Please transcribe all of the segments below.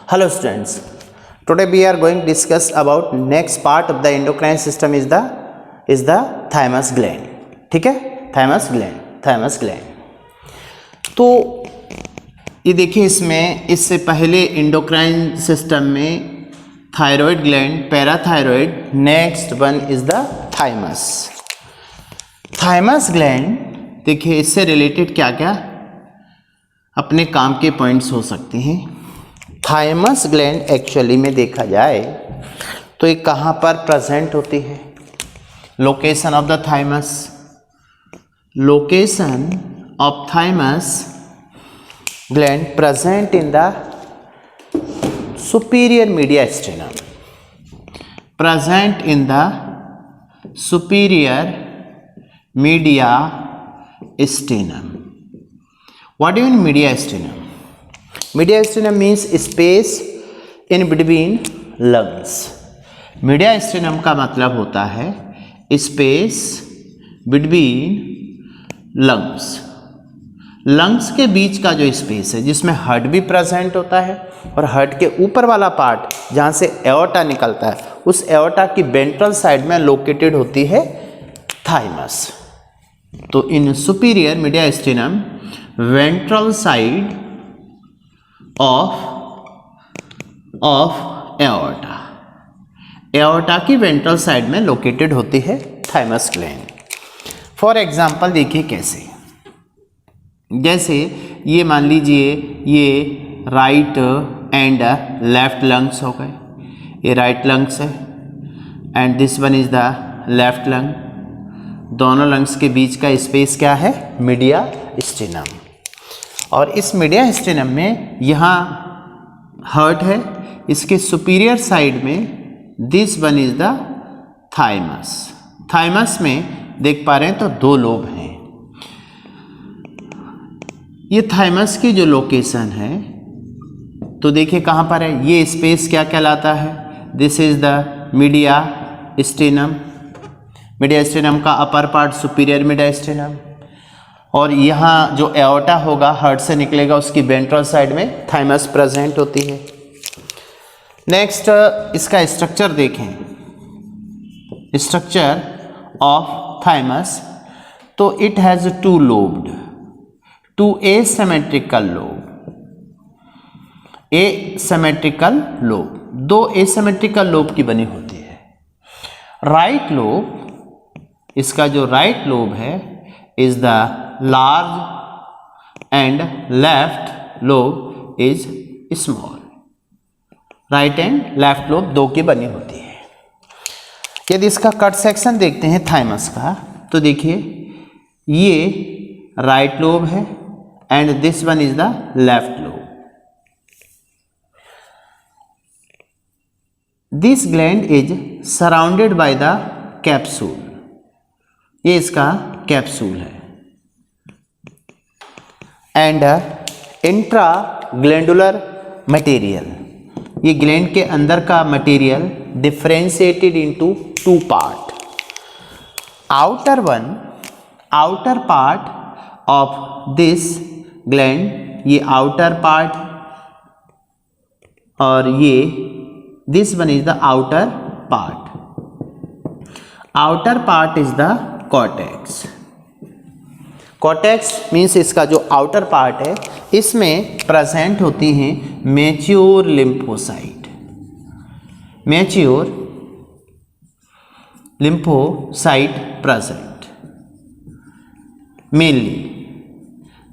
Hello students, today we are going to discuss about next part of the endocrine system is the thymus gland. ठीक है, thymus gland. तो ये देखिए, इसमें इससे पहले एंडोक्राइन सिस्टम में thyroid gland, parathyroid, next one is the thymus. Thymus gland देखिए, इससे रिलेटेड क्या क्या अपने काम के पॉइंट्स हो सकते हैं. थाइमस ग्लैंड एक्चुअली में देखा जाए तो ये कहाँ पर प्रेजेंट होती है. Location of the thymus, location of thymus gland present in the superior media stannum, present in the superior media stannum. What do you mean media sternum? Media sternum means space in between lungs. Media sternum का मतलब होता है space between lungs. Lungs के बीच का जो space है, जिसमें heart भी प्रेजेंट होता है, और हार्ट के ऊपर वाला पार्ट जहाँ से एओर्टा निकलता है, उस एओर्टा की वेंट्रल साइड में लोकेटेड होती है थाइमस. तो in superior mediastinum ventral side of aorta, aorta की वेंट्रल साइड में लोकेटेड होती है थाइमस ग्लैंड. फॉर एग्जांपल देखिए कैसे, जैसे ये मान लीजिए ये राइट एंड लेफ्ट लंग्स हो गए, ये राइट लंग्स है and this one is the left lung. दोनों लंग्स के बीच का स्पेस क्या है? Media stannum. और इस मीडिया स्टेनम में यहाँ हार्ट है, इसके सुपीरियर साइड में this one is the thymus. Thymus में देख पा रहे हैं तो दो लोब हैं. ये थाइमस की जो लोकेशन है, तो देखिए कहाँ पर है. ये स्पेस क्या कहलाता है? This is the mediastinum. Mediastinum का upper part superior mediastinum, और यहाँ जो एओर्टा होगा हार्ट से निकलेगा, उसकी वेंट्रल साइड में थाइमस प्रेजेंट होती है. नेक्स्ट इसका स्ट्रक्चर देखें, स्ट्रक्चर ऑफ थाइमस. तो it has two lobed, two asymmetrical lobe, asymmetrical lobe, दो एसिमेट्रिकल लोब की बनी होती है. राइट लोब, इसका जो राइट लोब है is the large and left lobe is small. Right and left lobe दो की बनी होती है. यदि इसका कट सेक्शन देखते हैं थाइमस का, तो देखिए ये राइट लोब है and this one is the left lobe. This gland is surrounded by the capsule. ये इसका कैप्सूल है. एंड इंट्रा ग्लैंडुलर मटेरियल, ये ग्लैंड के अंदर का material differentiated into two part. Outer one, outer part of this gland, ये outer part, और ये this one is the outer part. Outer part is the cortex. Cortex means इसका जो outer part है, इसमें प्रेजेंट होती हैं mature lymphocyte. Mature lymphocyte present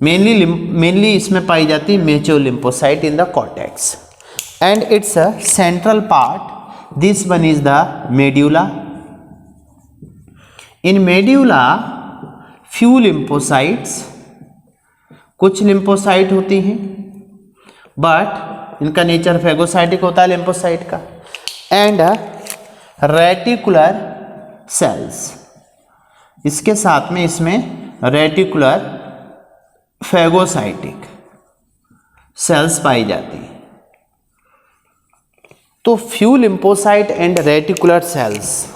mainly इसमें पाई जाती है mature lymphocyte in the cortex. And it's a central part, this one is the medulla. In medulla few lymphocytes, कुछ लिम्फोसाइट होती हैं, बट इनका नेचर फेगोसाइटिक होता है लिम्फोसाइट का. एंड रेटिकुलर सेल्स, इसके साथ में इसमें रेटिकुलर फेगोसाइटिक सेल्स पाई जाती हैं. तो few lymphocyte and reticular cells,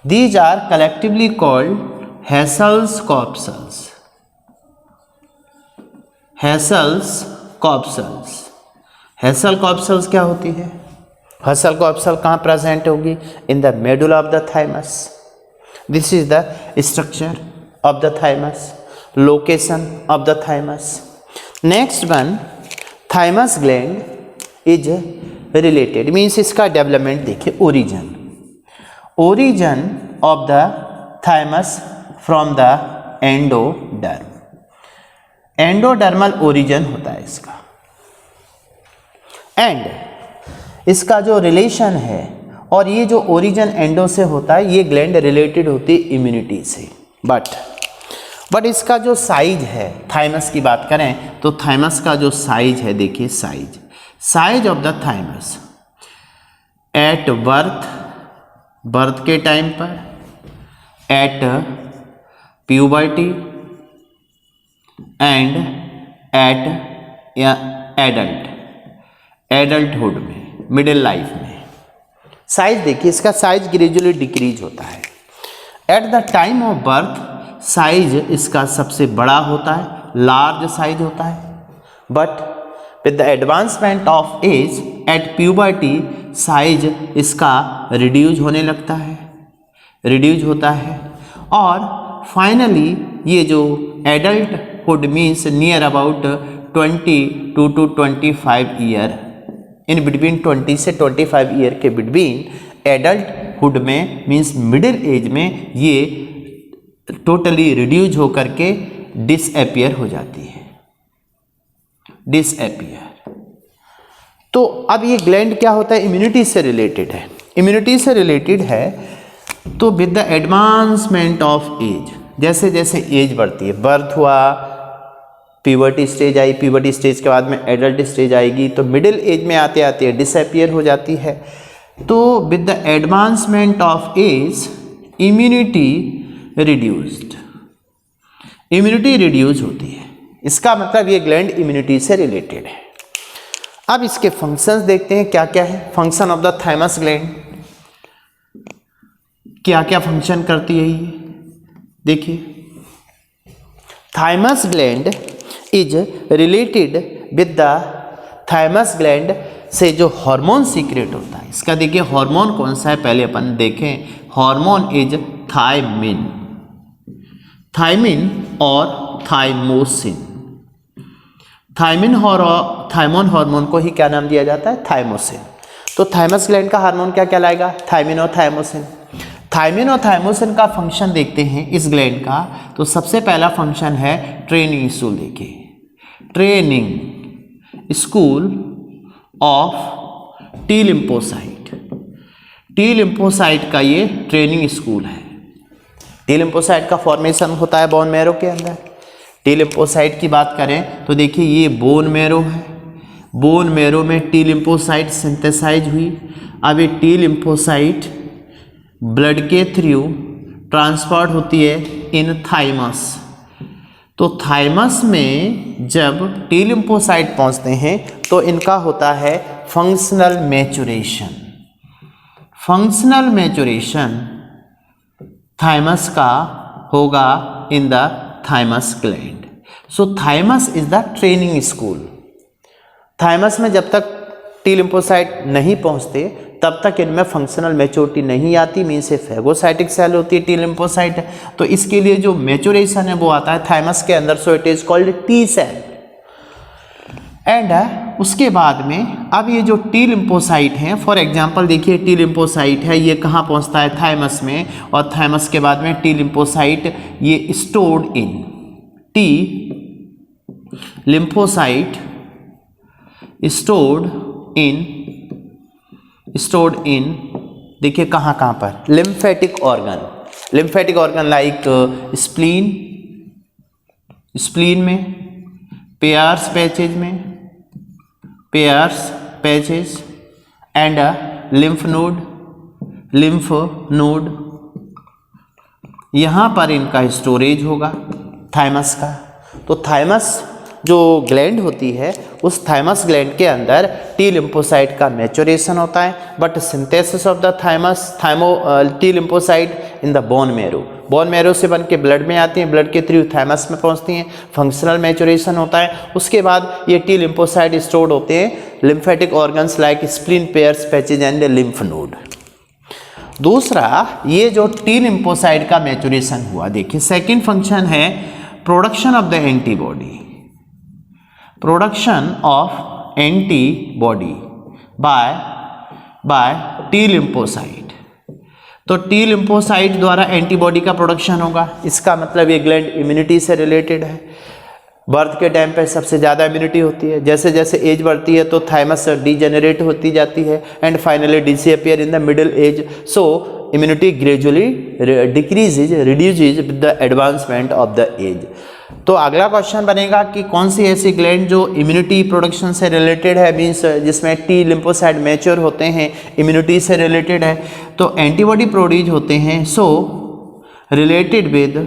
these are collectively called Hassel's corpuscles. Hassel's corpuscles. Hustle corpuscles क्या होती है? हसल कॉर्पसल कहाँ प्रेजेंट होगी? In the middle of the thymus. This is the structure of the thymus, location of the thymus. Next one, thymus gland is related, means इसका development देखिए. Origin of the thymus from the endoderm. Endodermal origin होता है इसका. And इसका जो relation है, और ये जो ओरिजन एंडो से होता है, ये ग्लैंड रिलेटेड होती है इम्यूनिटी से. बट इसका जो साइज है, थाइमस की बात करें तो थाइमस का जो साइज है, देखिए size of the thymus at birth के टाइम पर, at puberty and at adulthood में, मिडिल लाइफ में. साइज देखिए, इसका साइज ग्रेजुअली डिक्रीज होता है. At the time of birth size इसका सबसे बड़ा होता है, लार्ज साइज होता है. But with the advancement of age at puberty size इसका रिड्यूज होने लगता है, रिड्यूज होता है. और फाइनली ये जो adulthood means near about 22 to 25 year, in between 20 से 25 ईयर के बिटवीन एडल्टहुड में, मीन्स मिडिल एज में, ये टोटली रिड्यूज होकर के डिसअपियर हो जाती है, डिसअपियर. तो अब ये ग्लैंड क्या होता है? इम्यूनिटी से रिलेटेड है. इम्यूनिटी से रिलेटेड है तो with the advancement of age, जैसे जैसे एज बढ़ती है, बर्थ हुआ, प्यूबर्टी स्टेज आई, प्यूबर्टी स्टेज के बाद में एडल्ट स्टेज आएगी, तो मिडिल एज में आते आते डिसअपियर हो जाती है. तो with the advancement of age immunity reduced, immunity reduce होती है. इसका मतलब ये ग्लैंड इम्यूनिटी से रिलेटेड है. अब इसके फंक्शंस देखते हैं क्या क्या है. Function of the thymus gland, क्या क्या फंक्शन करती है ये देखिए. Thymus gland is related with the thymus gland से जो हार्मोन सीक्रेट होता है. इसका देखिए हार्मोन कौन सा है, पहले अपन देखें. हार्मोन इज थायमिन, थायमिन और थाइमोसिन. थाइमोन हार्मोन को ही क्या नाम दिया जाता है? थाइमोसिन. तो थाइमस ग्लैंड का हार्मोन क्या कहलाएगा? थायमिन और थाइमोसिन. थायमिन और थाइमोसिन का फंक्शन देखते हैं इस ग्लैंड का. तो सबसे पहला फंक्शन है ट्रेनिंग स्कूल. देखिए training school of T lymphocyte. T lymphocyte का ये ट्रेनिंग स्कूल है. टी लिम्फोसाइट का फॉर्मेशन होता है बोन मैरो के अंदर. टी लिम्फोसाइट की बात करें तो देखिए ये बोन मैरो है. बोन मैरो में टी लिम्फोसाइट सिंथेसाइज हुई. अब ये टी लिम्फोसाइट ब्लड के थ्रू ट्रांसपोर्ट होती है इन थाइमस. तो थाइमस में जब टी लिम्फोसाइट पहुंचते हैं तो इनका होता है functional maturation. Functional maturation thymus का होगा in the thymus gland. So thymus is the training school. Thymus में जब तक टी लिम्फोसाइट नहीं पहुंचते तब तक इनमें फंक्शनल मैच्योरिटी नहीं आती, मीन से फेगोसाइटिक सेल होती है टी लिम्फोसाइट. तो इसके लिए जो मैच्योरेशन है वो आता है थाइमस के अंदर. So it is called T cell. And उसके बाद में अब ये जो टी लिम्फोसाइट हैं, फॉर एग्जांपल देखिए टी लिम्फोसाइट है, ये कहाँ पहुँचता है? थाइमस में. और थाइमस के बाद में टी लिम्फोसाइट ये stored in, T lymphocyte stored in देखिए कहाँ कहाँ पर? Lymphatic organ. Lymphatic organ like spleen में, Peyer's patches and lymph node. यहाँ पर इनका स्टोरेज होगा थाइमस का. तो थाइमस जो ग्लैंड होती है उस थाइमस ग्लैंड के अंदर टी लिम्फोसाइट का मैच्योरेशन होता है. But synthesis of the T lymphocyte in the bone marrow. Bone marrow से बन के ब्लड में आती हैं, ब्लड के थ्रू थाइमस में पहुंचती हैं, फंक्शनल मैचुरेशन होता है। उसके बाद ये टी लिम्फोसाइट स्टोर्ड होते हैं lymphatic organs like spleen, Peyer's, patches and lymph node. दूसरा, ये जो टी लिम्फोसाइट का मैचुरेशन हुआ, देखिए सेकंड फंक्शन है production of the antibody, production of antibody by T lymphocyte. तो टी लिम्फोसाइट द्वारा एंटीबॉडी का प्रोडक्शन होगा। इसका मतलब ये ग्लैंड इम्यूनिटी से रिलेटेड है। बर्थ के टाइम पे सबसे ज़्यादा इम्यूनिटी होती है, जैसे जैसे एज बढ़ती है तो थाइमस डीजेनरेट होती जाती है and finally disappear in the middle age. So immunity gradually decreases, reduces with the advancement of the age. तो अगला क्वेश्चन बनेगा कि कौन सी ऐसी ग्लैंड जो इम्यूनिटी प्रोडक्शन से रिलेटेड है, मीन्स जिसमें टी लिम्फोसाइट मैच्योर होते हैं, इम्यूनिटी से रिलेटेड है, तो एंटीबॉडी प्रोड्यूस होते हैं। सो रिलेटेड विद,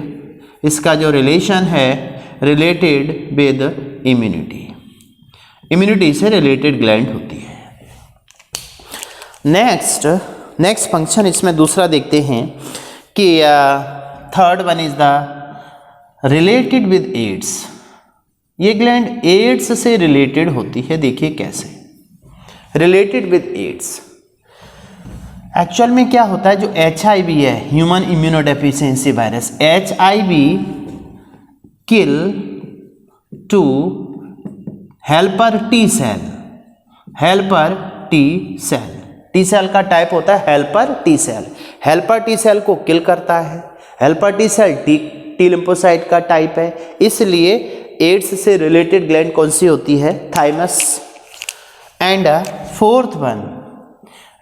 इसका जो रिलेशन है रिलेटेड विद इम्यूनिटी, इम्यूनिटी से रिलेटेड ग्लैंड होती है। नेक्स्ट फंक्शन इसमें दूसरा देखते हैं कि third one is the related with AIDS. ये ग्लैंड एड्स से रिलेटेड होती है। देखिए कैसे रिलेटेड विद एड्स। एक्चुअल में क्या होता है, जो HIV है, human immunodeficiency virus, HIV kill to helper T cell, helper T cell. T cell का टाइप होता है helper T cell. Helper T cell को किल करता है। Helper T cell T lymphocyte का टाइप है, इसलिए एड्स से रिलेटेड ग्लैंड कौन सी होती है, thymus. And fourth one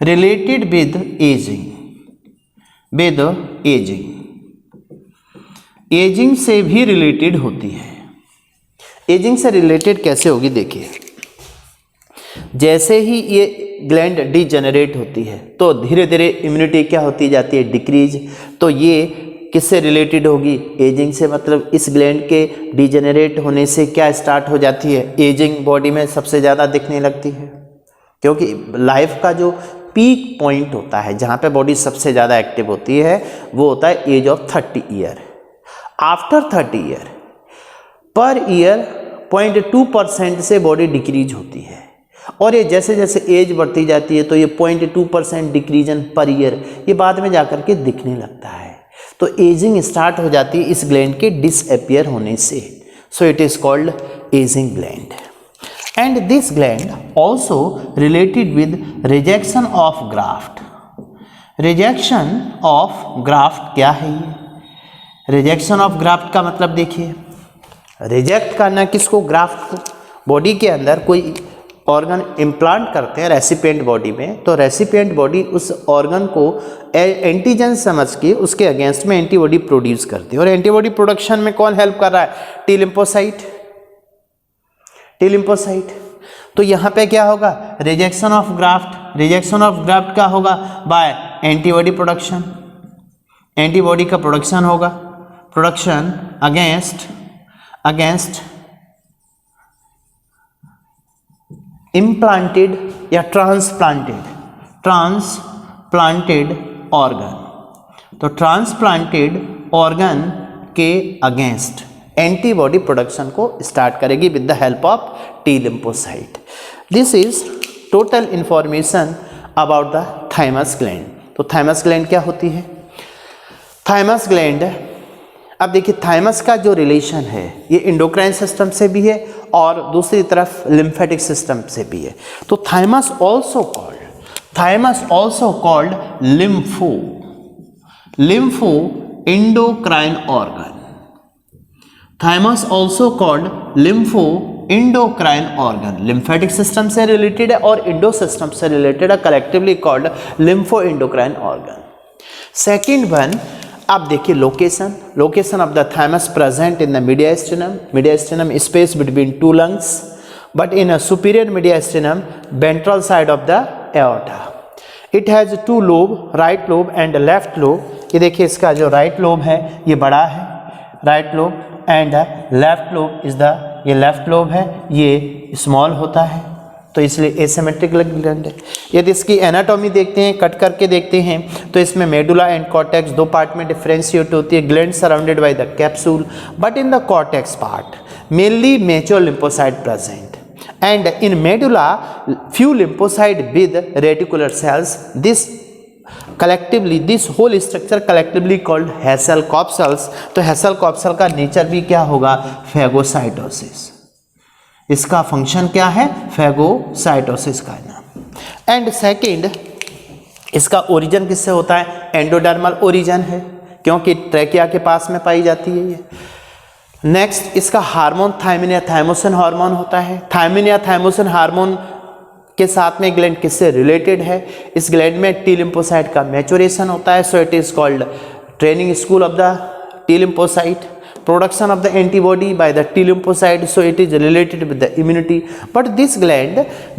related with ageing, with ageing, ageing से भी रिलेटेड होती है। एजिंग से रिलेटेड कैसे होगी, देखिए जैसे ही ये ग्लैंड डीजेनरेट होती है तो धीरे धीरे इम्यूनिटी क्या होती जाती है, डिक्रीज। तो ये किससे रिलेटेड होगी, एजिंग से। मतलब इस ग्लैंड के डीजेनरेट होने से क्या स्टार्ट हो जाती है, एजिंग बॉडी में सबसे ज़्यादा दिखने लगती है, क्योंकि लाइफ का जो पीक पॉइंट होता है जहाँ पे बॉडी सबसे ज़्यादा एक्टिव होती है वो होता है age of 30 year. After 30 year पर ईयर 0.2% से बॉडी डिक्रीज होती है, और ये जैसे जैसे एज बढ़ती जाती है तो ये 0.2% डिक्रीजन पर ईयर ये बाद में जाकर के दिखने लगता है। तो एजिंग स्टार्ट हो जाती है इस ग्लैंड के डिसअपियर होने से। सो it is called ageing gland. And this gland also related with rejection of graft. Rejection of graft क्या है ये, रिजेक्शन ऑफ ग्राफ्ट का मतलब देखिए, रिजेक्ट करना किसको, ग्राफ्ट को। बॉडी के अंदर कोई ऑर्गन इम्प्लांट करते हैं रेसिपिएंट बॉडी में, तो रेसिपिएंट बॉडी उस ऑर्गन को एंटीजन समझ के उसके अगेंस्ट में एंटीबॉडी प्रोड्यूस करती है। और एंटीबॉडी प्रोडक्शन में कौन हेल्प कर रहा है, टी लिम्फोसाइट, टी लिम्फोसाइट। तो यहाँ पे क्या होगा, rejection of graft. Rejection of graft क्या होगा, बाय एंटीबॉडी प्रोडक्शन। एंटीबॉडी का प्रोडक्शन होगा, प्रोडक्शन अगेंस्ट इम्प्लांटेड या ट्रांसप्लांटेड ऑर्गन। तो ट्रांसप्लांटेड ऑर्गन के अगेंस्ट एंटीबॉडी प्रोडक्शन को स्टार्ट करेगी with the help of T lymphocyte. This is total information about the thymus gland. तो थाइमस ग्लैंड क्या होती है, थाइमस ग्लैंड, अब देखिए थाइमस का जो रिलेशन है ये इंडोक्राइन सिस्टम से भी है और दूसरी तरफ लिम्फेटिक सिस्टम से भी है। तो thymus also called lympho endocrine organ. Thymus also called lympho endocrine organ. Lymphatic system से रिलेटेड है और इंडो सिस्टम से रिलेटेड है, collectively called lympho endocrine organ. Second one, आप देखिए location of the thymus present in the mediastinum space between two lungs, but in a superior mediastinum ventral side of the aorta. It has two lobe, right lobe and left lobe. ये देखिए इसका जो right lobe है ये बड़ा है, right lobe, and left lobe is the, ये left lobe है ये स्मॉल होता है, तो इसलिए एसिमेट्रिक ग्लैंड है। यदि इसकी एनाटॉमी देखते हैं, कट करके देखते हैं, तो इसमें मेडुला एंड कॉर्टेक्स दो पार्ट में डिफरेंशिएट होती है। Gland surrounded by the capsule, but in the cortex part mainly mature lymphocyte present, and in medulla few lymphocyte with reticular cells. This whole structure collectively called Hassel-Kopp cells. तो Hassel-Kopp cell का nature भी क्या होगा? Phagocytosis. इसका function क्या है? Phagocytosis का नाम। एंड सेकेंड, इसका ओरिजिन किससे होता है? एंडोडर्मल ओरिजिन है, क्योंकि ट्रैकिया के पास में पाई जाती है ये। नेक्स्ट, इसका हार्मोन थायमिन या थायमोसिन हार्मोन होता है। थायमिन या थायमोसिन हार्मोन के साथ में ग्लैंड किससे रिलेटेड है? इस ग्लैंड में टी लिम्फोसाइट का मैच्योरेशन होता है, सो it is called training school of the T lymphocyte. Production of the antibody by the T lymphocyte, so it is related with the immunity, but this gland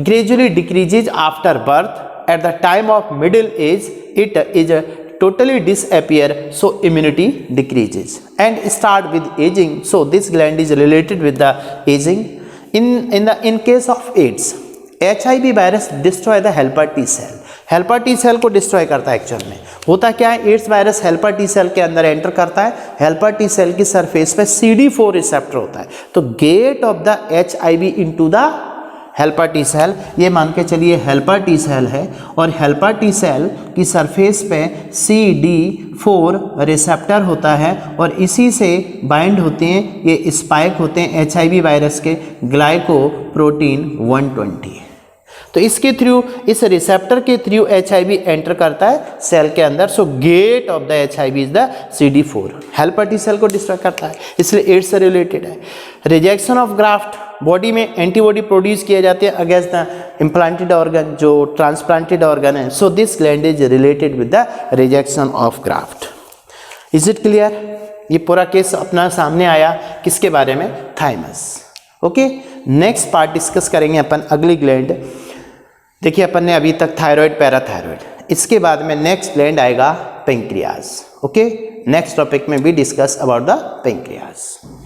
gradually decreases after birth. At the time of middle age it is totally disappear, so immunity decreases and start with aging, so this gland is related with the aging. In case of AIDS, HIV virus destroy the helper T cell. Helper T cell को destroy करता है। Actual में होता क्या है? AIDS virus helper T cell के अंदर enter करता है। हेल्पर टी सेल की सरफेस पे CD4 रिसेप्टर होता है, तो gate of the HIV into the helper T cell, ये मान के चलिए हेल्पर टी सेल है, और हेल्पर टी सेल की सरफेस पे CD4 रिसेप्टर होता है, और इसी से बाइंड होते हैं, ये स्पाइक होते हैं HIV वायरस के ग्लाइकोप्रोटीन 120। तो इसके थ्रू, इस रिसेप्टर के थ्रू HIV एंटर करता है सेल के अंदर, so gate of the HIV is the CD4। Helper T cell को डिस्ट्रॉय करता है, इसलिए एड्स से रिलेटेड है। रिजेक्शन ऑफ ग्राफ्ट, बॉडी में एंटीबॉडी प्रोड्यूस किए जाते हैं अगेंस्ट द इम्प्लांटेड ऑर्गन, जो ट्रांसप्लांटेड ऑर्गन है, so this gland is related with the rejection of graft. Is it clear? ये पूरा केस अपना सामने आया किसके बारे में? Thymus. Okay, next part discuss करेंगे अपन अगली ग्लैंड। देखिए, अपन ने अभी तक थायराइड, पैराथायराइड, इसके बाद में नेक्स्ट ग्लैंड आएगा पेंक्रियाज। ओके, नेक्स्ट टॉपिक में भी डिस्कस अबाउट द पेंक्रियाज।